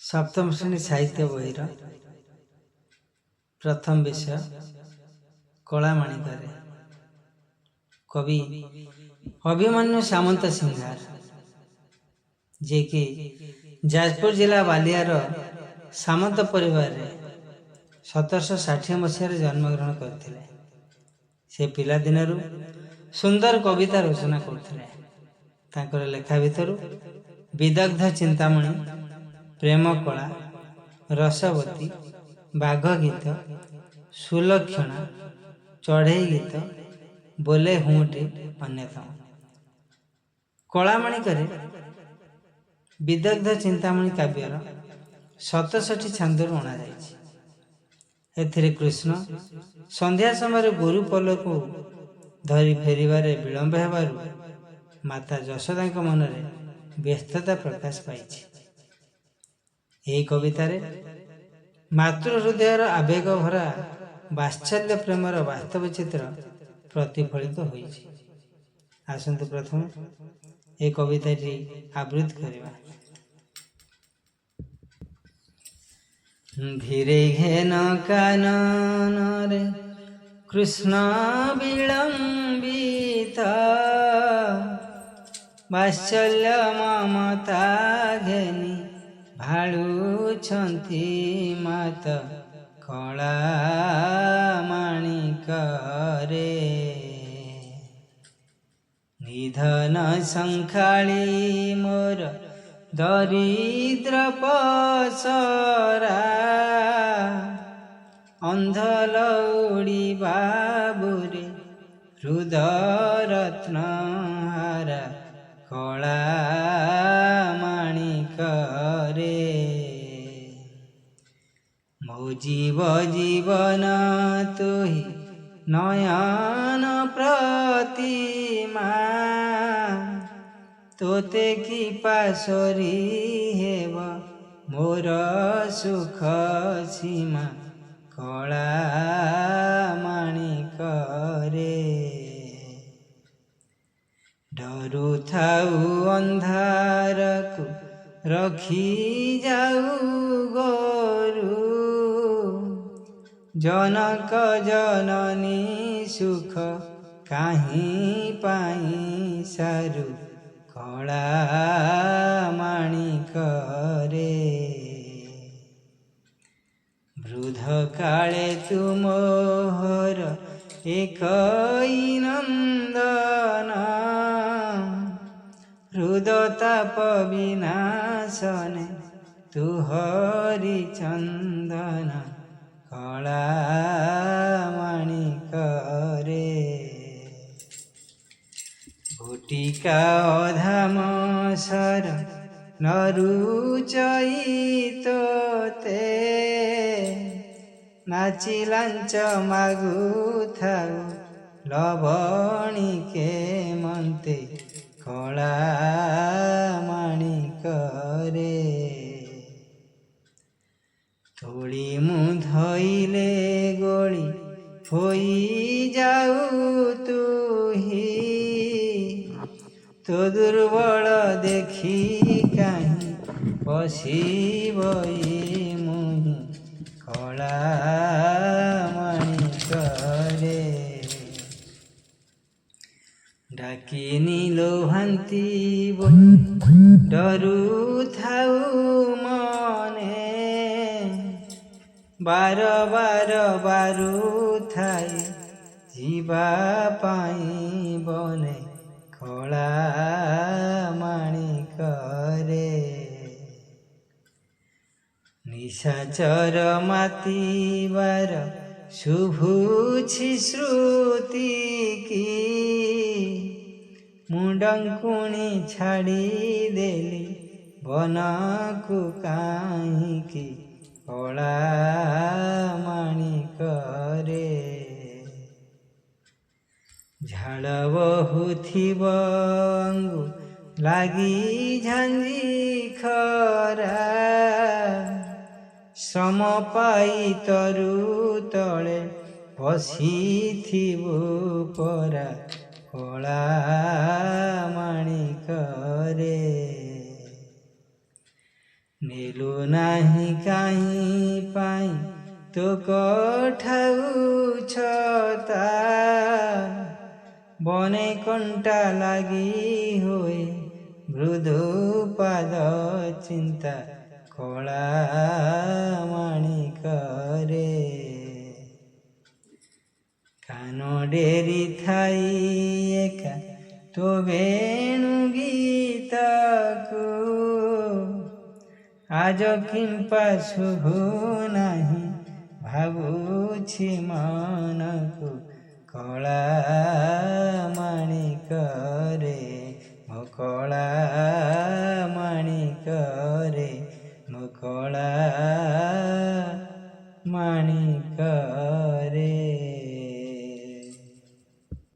सप्तम श्रेणी साहित्य बहिर प्रथम विषय कलामाणिकरे कवि अभिमन्यु सामंत सिंहार जे कि जाजपुर जिला बालियार सामंत परिवार 1760 मसीह जन्मग्रहण करथिले। से पिला दिनरु सुंदर कविता रचना करथिले। तांकर लेखा भितरु विदग्ध चिंतामणि, प्रेम कला, रसवती, बाघ गीत, सुलक्षणा, चढ़ई गीत, बोले हुंटी अन्यतम। कलामाणिकरे विदग्ध चिंतामणि काव्यर 67 छांदरू अणा जाइछि। एथिरे कृष्ण संध्या समय गुरु पलकु धरी फेरिबारे विलंब हेबारु माता यशोदांक मनरे व्यस्तता प्रकाश पाइछि। एही कवितारे मातृ हृदयर आवेग भरा वात्सल्य प्रेमर वास्तव चित्र प्रतिफलित होइछि। आसंतु प्रथम ए कविताटी आवृत्ति करिबा। धीरे घेन कानन रे कृष्ण विलंबित, वात्सल्य ममता घेनी भाळुछन्ति मात कलामाणिक रे। निधन संखाळी मोर दरिद्र पसरा, अंध लौड़ी बाबुरे हृदरत्न हारा कलामाणिक रे। मो जीव जीवन तुहि नयन प्रतिमा, तोते की पासरी हेब मोर सुख सीमा कलामाणिक रे। डरू थाऊ अंधारकु रखी जाऊ गोरु, जनक जननी सुख काहीं पाई सारू कलामाणिक रे। वृद्ध काले तुमोहर एकई नंदन, हृदताप विनाशने तु हरि चंदन कलामाणिक रे। भुटिका अधाम सर नरुचई तोते, नाची लांच मागु थाउ लवणिके मन्ते कलामाणिक रे। थोड़ी मुँह धोइले गोली होई जाऊ तुही, तो दुर्बल देखी काहीं पशिबई मुहि कलामाणिक रे। डाकिनी लोहांती डरू थाऊ मने, बार बार बारू थाई जीवा पाई बने कलामाणिक रे। निशाचर मातिबार शुभुछि श्रुति की, मुंडंकुणी छाड़ी देली बनकु काहींकी कलामाणिक रे। झाड़ बहुथिब अंगु लागी झांझी खरा, श्रम पाई तरु तले बसिथिबु परा कलामाणिक रे। ମିଳୁନାହିଁ କାହିଁ ପାଇଁ ତୁ କଠାଉଛ ତା ବନେ କଣ୍ଟା ଲାଗି ହୁଏ ମୃଦୁ ପାଦ ଚିନ୍ତା କଳା ମାଣିକରେ କାନ ଡେରି ଥାଇ ଏକା ତୋ ବେଣୁ ଗୀତକୁ ଆଜ କିମ୍ପା ଶୁଭୁ ନାହିଁ ଭାବୁଛି ମନକୁ କଳା ମାଣିକରେ ମୋ କଳା